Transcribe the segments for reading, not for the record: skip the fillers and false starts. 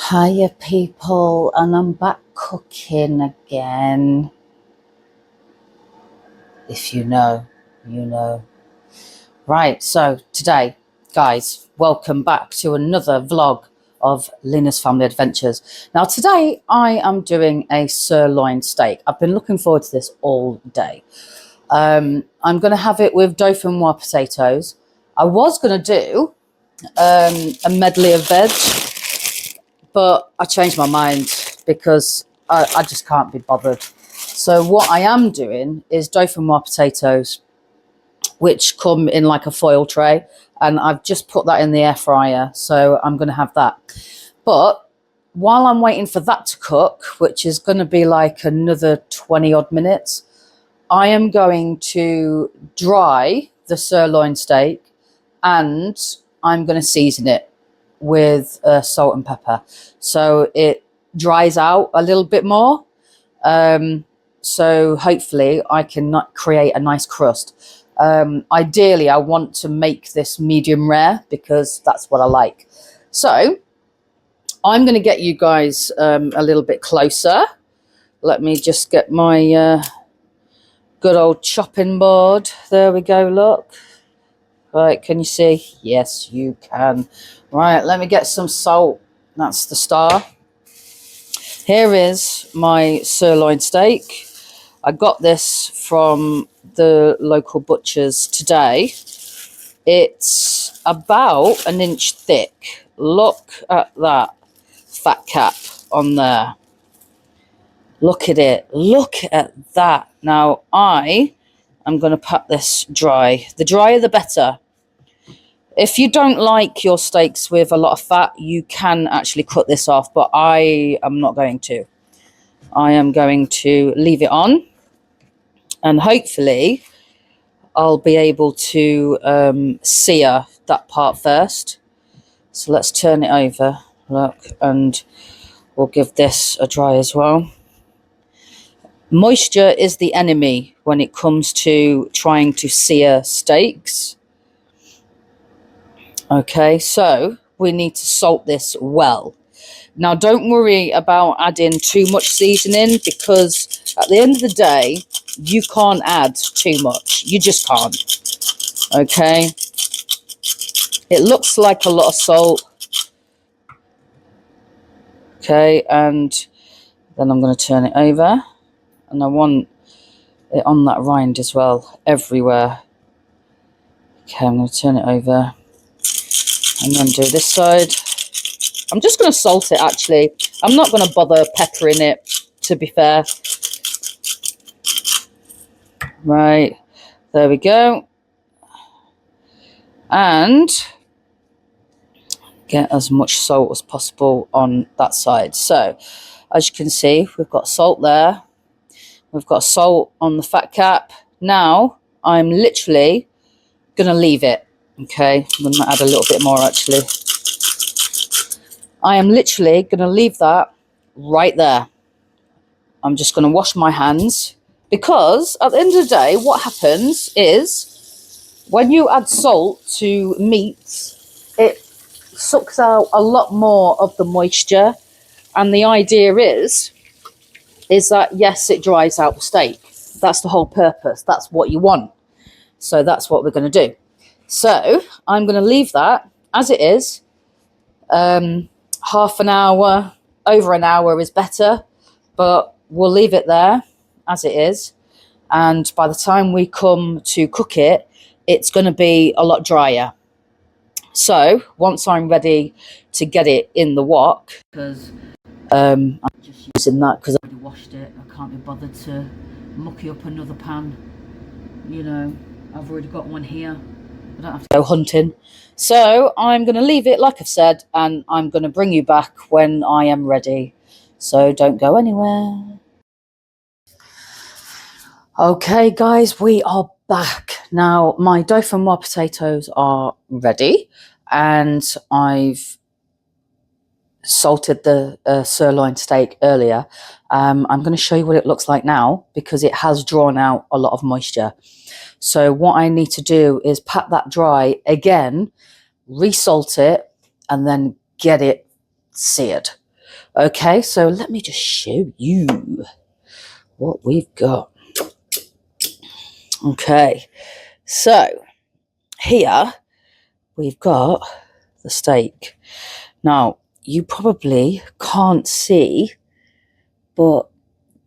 Hiya people, and I'm back cooking again. If you know, you know. Right, so today, guys, welcome back to another vlog of Lina's Family Adventures. Now today I am doing a sirloin steak. I've been looking forward to this all day. I'm going to have it with dauphinoise potatoes. I was going to do a medley of veg, but I changed my mind because I just can't be bothered. So what I am doing is dauphinoise potatoes, which come in like a foil tray, and I've just put that in the air fryer. So I'm going to have that. But while I'm waiting for that to cook, which is going to be like another 20 odd minutes, I am going to dry the sirloin steak and I'm going to season it with salt and pepper, so it dries out a little bit more. So hopefully I can create a nice crust. Ideally, I want to make this medium rare because that's what I like. So I'm going to get you guys a little bit closer. Let me just get my good old chopping board. There we go, look. Right, can you see? Yes, you can. Right, let me get some salt. That's the star. Here is my sirloin steak. I got this from the local butcher's today. It's about an inch thick. Look at that fat cap on there. Look at it. Look at that. Now, I'm going to pat this dry. The drier, the better. If you don't like your steaks with a lot of fat, you can actually cut this off, but I am not going to. I am going to leave it on, and hopefully I'll be able to sear that part first. So let's turn it over, look, and we'll give this a dry as well. Moisture is the enemy when it comes to trying to sear steaks. Okay, so we need to salt this well. Now, don't worry about adding too much seasoning, because at the end of the day, you can't add too much. You just can't. Okay. It looks like a lot of salt. Okay, and then I'm going to turn it over. And I want it on that rind as well, everywhere. Okay, I'm going to turn it over. And then do this side. I'm just going to salt it, actually. I'm not going to bother peppering it, to be fair. Right, there we go. And get as much salt as possible on that side. So, as you can see, we've got salt there. We've got salt on the fat cap. Now, I'm literally going to leave it. Okay, I'm going to add a little bit more, actually. I am literally going to leave that right there. I'm just going to wash my hands, because at the end of the day, what happens is when you add salt to meats, it sucks out a lot more of the moisture. And the idea is that, yes, it dries out the steak. That's the whole purpose. That's what you want. So that's what we're going to do. So I'm going to leave that as it is. Half an hour, over an hour is better, but we'll leave it there as it is. And by the time we come to cook it, it's going to be a lot drier. So once I'm ready to get it in the wok, because I'm just using that because I've already washed it. I can't be bothered to mucky up another pan. You know, I've already got one here. I don't have to go hunting. So I'm going to leave it, like I've said, and I'm going to bring you back when I am ready. So don't go anywhere. Okay, guys, we are back. Now, my dauphinoise potatoes are ready, and I've salted the sirloin steak earlier. I'm going to show you what it looks like now, because it has drawn out a lot of moisture. So what I need to do is pat that dry again, resalt it, and then get it seared. Okay, so let me just show you what we've got. Okay, so here we've got the steak. Now, you probably can't see, but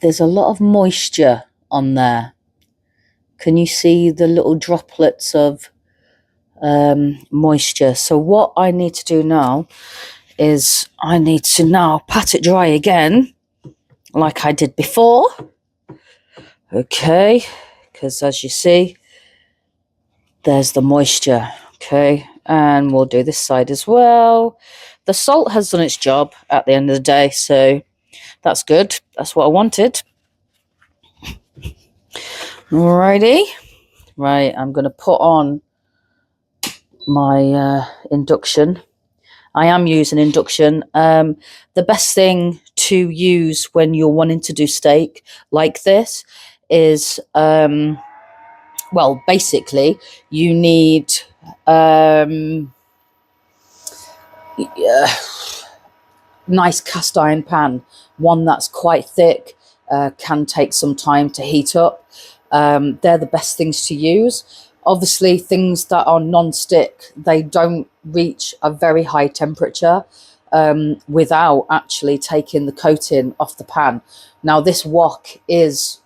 there's a lot of moisture on there. Can you see the little droplets of moisture? So what I need to do now is I need to now pat it dry again, like I did before. Okay, because as you see, there's the moisture. Okay, and we'll do this side as well. The salt has done its job at the end of the day, so that's good. That's what I wanted. Alrighty. Right, I'm going to put on my induction. I am using induction. The best thing to use when you're wanting to do steak like this is, well, basically, you need nice cast iron pan, one that's quite thick, can take some time to heat up. They're the best things to use. Obviously, things that are non-stick, they don't reach a very high temperature without actually taking the coating off the pan. Now, this wok is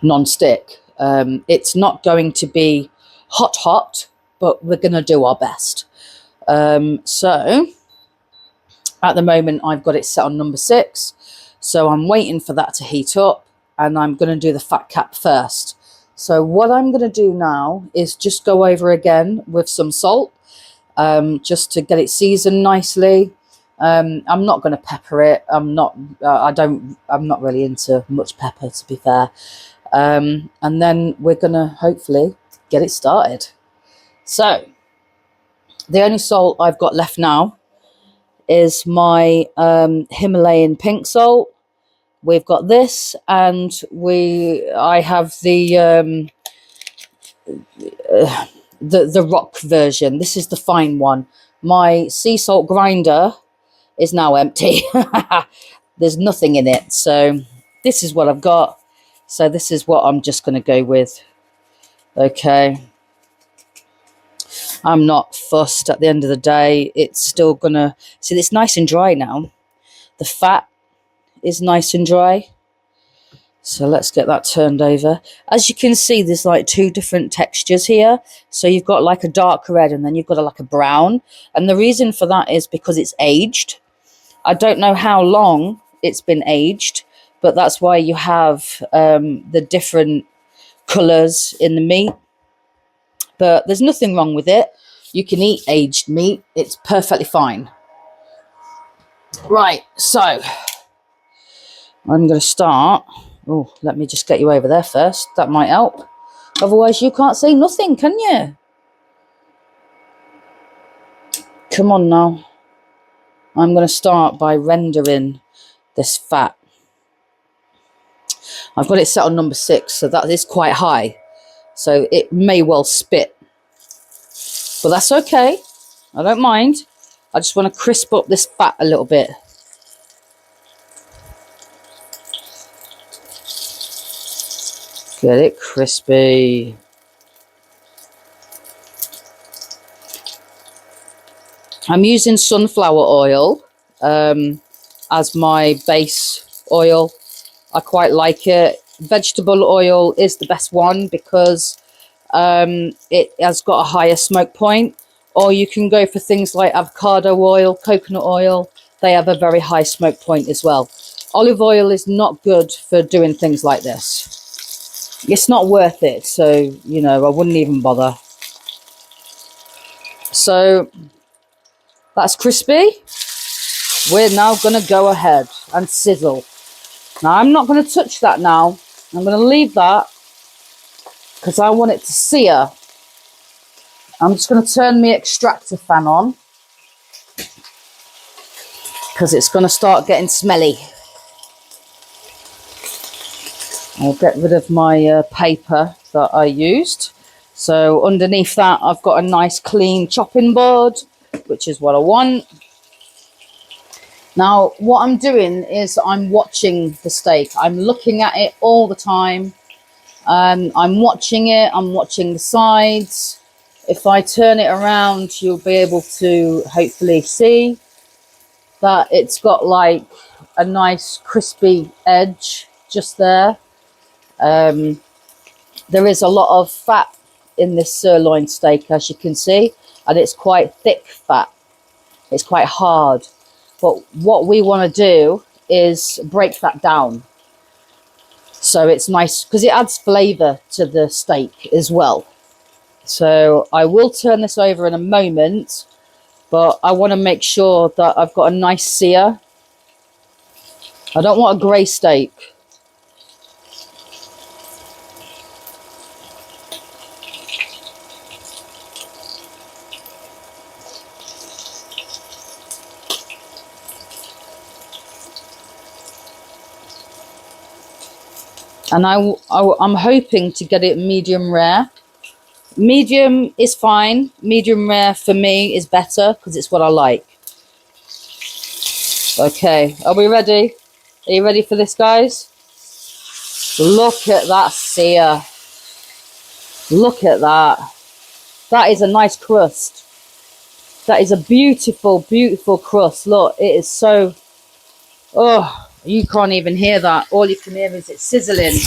non-stick. It's not going to be hot, but we're going to do our best. So at the moment, I've got it set on number 6. So I'm waiting for that to heat up, and I'm going to do the fat cap first. So what I'm going to do now is just go over again with some salt, just to get it seasoned nicely. I'm not going to pepper it. I'm not really into much pepper, to be fair. And then we're going to hopefully get it started. So the only salt I've got left now is my Himalayan pink salt. We've got this, and I have the rock version. This is the fine one. My sea salt grinder is now empty. There's nothing in it, so this is what I've got. So this is what I'm just going to go with. Okay, I'm not fussed. At the end of the day, it's still gonna see, it's nice and dry now. The fat is nice and dry. So let's get that turned over. As you can see, there's like 2 different textures here. So you've got like a dark red, and then you've got like a brown. And the reason for that is because it's aged. I don't know how long it's been aged, but that's why you have the different colours in the meat. But there's nothing wrong with it. You can eat aged meat. It's perfectly fine. Right, so I'm going to start. Oh, let me just get you over there first. That might help. Otherwise, you can't see nothing, can you? Come on now. I'm going to start by rendering this fat. I've got it set on number 6, so that is quite high. So it may well spit. But that's okay. I don't mind. I just want to crisp up this fat a little bit. Get it crispy. I'm using sunflower oil as my base oil. I quite like it. Vegetable oil is the best one because it has got a higher smoke point. Or you can go for things like avocado oil, coconut oil. They have a very high smoke point as well. Olive oil is not good for doing things like this. It's not worth it, so, you know, I wouldn't even bother. So, that's crispy. We're now going to go ahead and sizzle. Now, I'm not going to touch that now. I'm going to leave that because I want it to sear. I'm just going to turn my extractor fan on because it's going to start getting smelly. I'll get rid of my paper that I used. So underneath that, I've got a nice clean chopping board, which is what I want. Now, what I'm doing is I'm watching the steak. I'm looking at it all the time. I'm watching it. I'm watching the sides. If I turn it around, you'll be able to hopefully see that it's got like a nice crispy edge just there. There is a lot of fat in this sirloin steak, as you can see, and it's quite thick fat. It's quite hard. But what we want to do is break that down. So it's nice because it adds flavour to the steak as well. So I will turn this over in a moment, but I want to make sure that I've got a nice sear. I don't want a grey steak. And I'm hoping to get it medium rare. Medium is fine. Medium rare for me is better because it's what I like. Okay, are we ready? Are you ready for this, guys? Look at that sear. Look at that. That is a nice crust. That is a beautiful, beautiful crust. Look, it is so... Oh, you can't even hear that. All you can hear is it sizzling.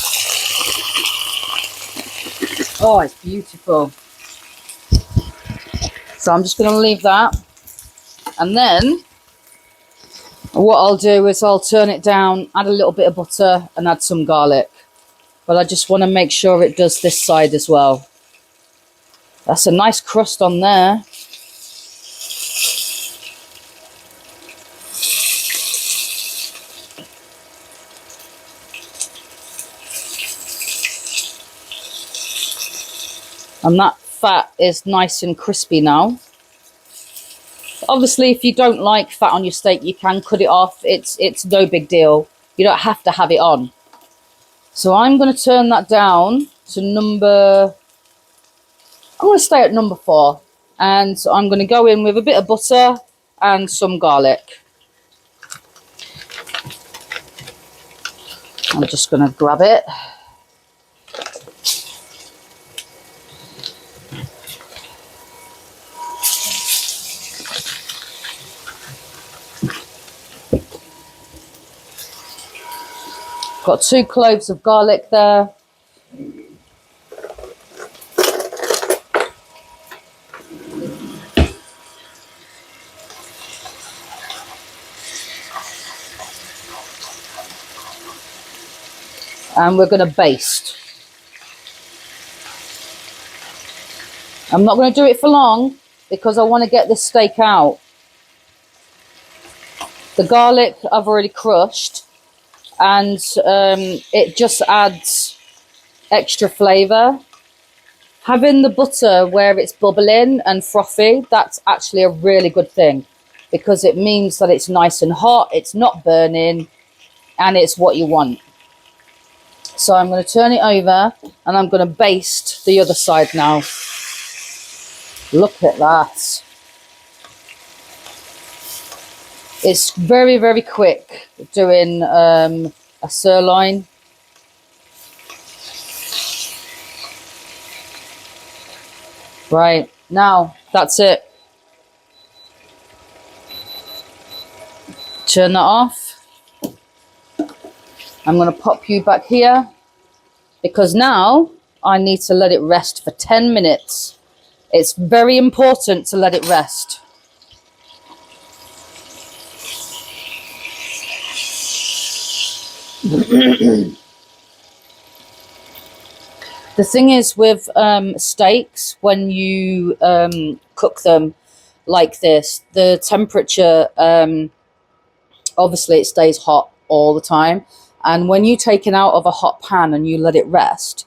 Oh, it's beautiful. So I'm just going to leave that. And then what I'll do is I'll turn it down, add a little bit of butter and add some garlic. But I just want to make sure it does this side as well. That's a nice crust on there. And that fat is nice and crispy now. Obviously, if you don't like fat on your steak, you can cut it off. It's no big deal. You don't have to have it on. So I'm going to turn that down to number... I'm going to stay at number 4. And I'm going to go in with a bit of butter and some garlic. I'm just going to grab it. Got 2 cloves of garlic there. And we're going to baste. I'm not going to do it for long because I want to get this steak out. The garlic I've already crushed, and it just adds extra flavour. Having the butter where it's bubbling and frothy, that's actually a really good thing because it means that it's nice and hot, it's not burning, and it's what you want. So I'm going to turn it over and I'm going to baste the other side now. Look at that. It's very, very quick doing a sirloin. Right, now that's it. Turn that off. I'm going to pop you back here because now I need to let it rest for 10 minutes. It's very important to let it rest. The thing is with steaks, when you cook them like this, the temperature, obviously it stays hot all the time. And when you take it out of a hot pan and you let it rest,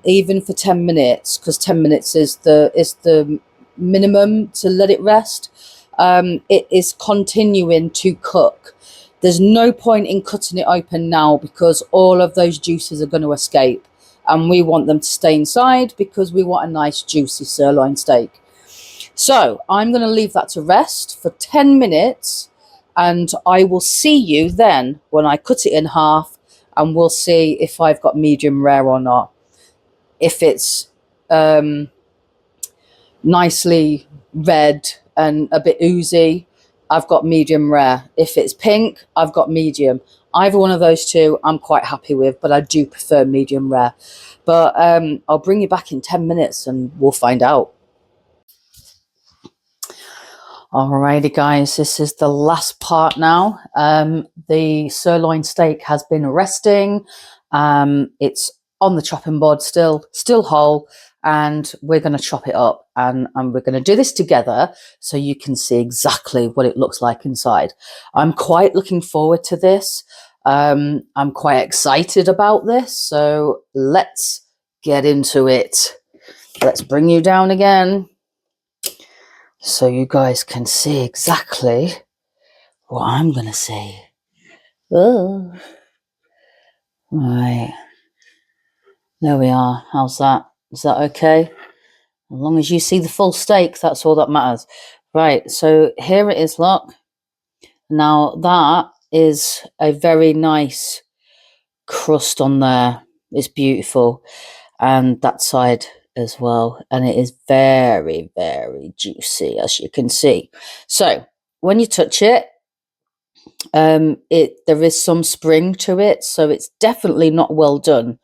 even for 10 minutes, because 10 minutes is the minimum to let it rest, it is continuing to cook. There's no point in cutting it open now because all of those juices are going to escape. And we want them to stay inside because we want a nice juicy sirloin steak. So I'm going to leave that to rest for 10 minutes and I will see you then when I cut it in half, and we'll see if I've got medium rare or not. If it's nicely red and a bit oozy, I've got medium rare. If it's pink, I've got medium. Either one of those two I'm quite happy with, but I do prefer medium rare. But I'll bring you back in 10 minutes and we'll find out. Alrighty guys, this is the last part now. The sirloin steak has been resting. It's on the chopping board still whole, and we're going to chop it up, and we're going to do this together so you can see exactly what it looks like inside. I'm quite looking forward to this. I'm quite excited about this, so let's get into it. Let's bring you down again, so you guys can see exactly what I'm going to see. Oh. Right. There we are. How's that? Is that okay? As long as you see the full steak, that's all that matters. Right, so here it is, look. Now that is a very nice crust on there. It's beautiful. And that side as well, and it is very, very juicy, as you can see. So when you touch it, there is some spring to it, so it's definitely not well done.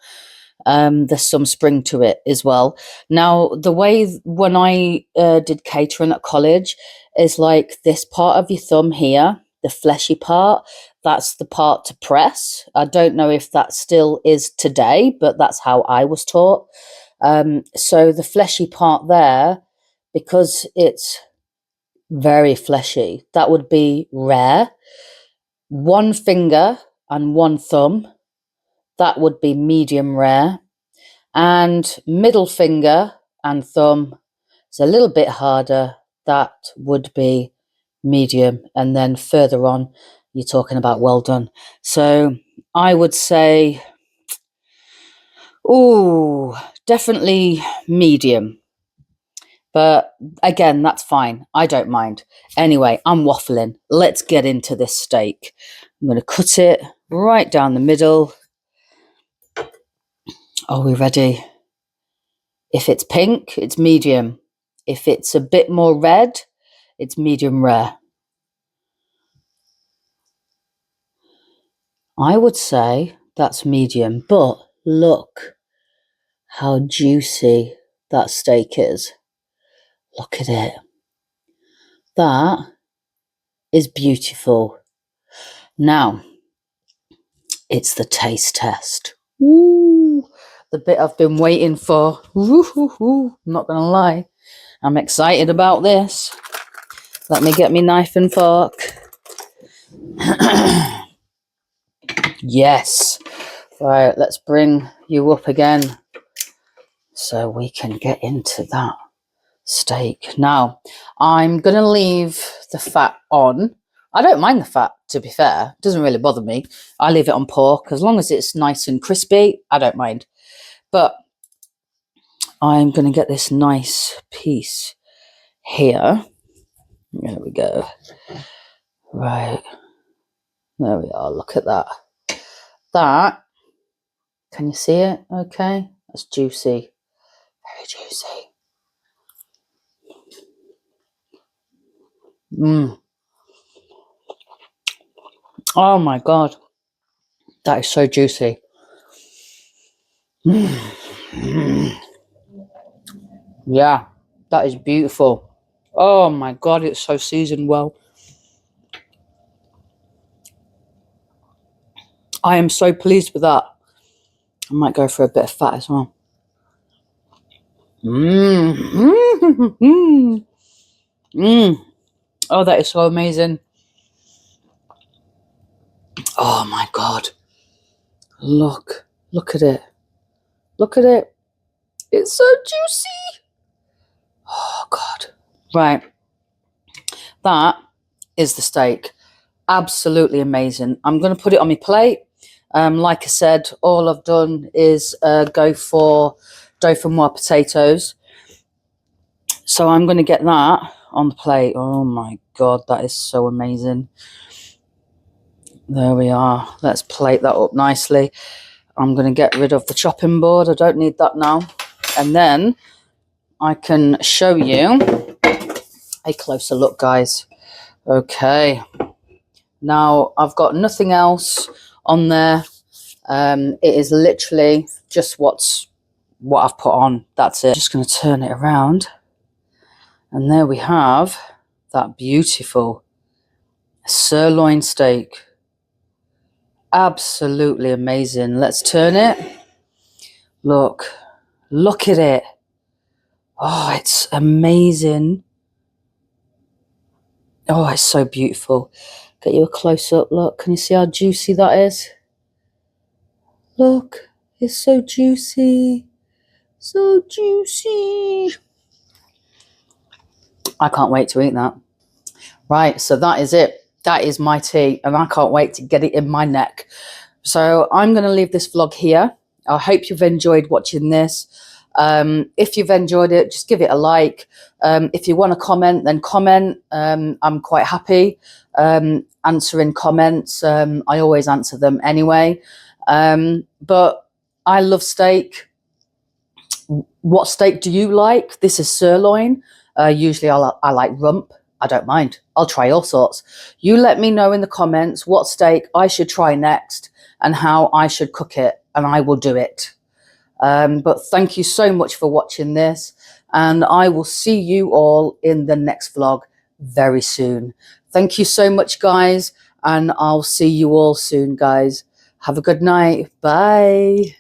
There's some spring to it as well. Now, the way when I did catering at college is like this part of your thumb here, the fleshy part, that's the part to press. I don't know if that still is today, but that's how I was taught. So the fleshy part there, because it's very fleshy, that would be rare. One finger and one thumb, that would be medium rare. And middle finger and thumb is a little bit harder, that would be medium. And then further on, you're talking about well done. So I would say, definitely medium. But again, that's fine. I don't mind. Anyway, I'm waffling. Let's get into this steak. I'm going to cut it right down the middle. Are we ready? If it's pink, it's medium. If it's a bit more red, it's medium rare. I would say that's medium, but look how juicy that steak is. Look at it. That is beautiful. Now, it's the taste test. Ooh, the bit I've been waiting for. I'm not going to lie. I'm excited about this. Let me get me knife and fork. Yes. Right, let's bring you up again so we can get into that steak. Now, I'm going to leave the fat on. I don't mind the fat, to be fair. It doesn't really bother me. I leave it on pork. As long as it's nice and crispy, I don't mind. But I'm going to get this nice piece here. There we go. Right. There we are. Look at that. That, can you see it? Okay. That's juicy. Very juicy. Oh my God. That is so juicy. Yeah, that is beautiful. Oh my God, it's so seasoned well. I am so pleased with that. I might go for a bit of fat as well. Oh, that is so amazing. Oh my God. Look at it. Look at it. It's so juicy. Oh God. Right. That is the steak. Absolutely amazing. I'm going to put it on my plate. Like I said, all I've done is go for dauphinoise potatoes. So I'm going to get that on the plate. Oh my God, that is so amazing. There we are. Let's plate that up nicely. I'm going to get rid of the chopping board. I don't need that now. And then I can show you a closer look, guys. Okay. Now, I've got nothing else on there. It is literally just what I've put on. That's it. Just going to turn it around. And there we have that beautiful sirloin steak. Absolutely amazing. Let's turn it. Look at it. Oh, it's amazing. Oh, it's so beautiful. Get you a close up look. Can you see how juicy that is? Look, it's so juicy. So juicy. I can't wait to eat that. Right, so that is it. That is my tea, and I can't wait to get it in my neck. So I'm going to leave this vlog here. I hope you've enjoyed watching this. If you've enjoyed it, just give it a like. If you want to comment, then comment. I'm quite happy answering comments. I always answer them anyway. But I love steak. What steak do you like? This is sirloin. Usually I like rump. I don't mind. I'll try all sorts. You let me know in the comments what steak I should try next and how I should cook it, and I will do it. But thank you so much for watching this, and I will see you all in the next vlog very soon. Thank you so much, guys, and I'll see you all soon, guys. Have a good night. Bye.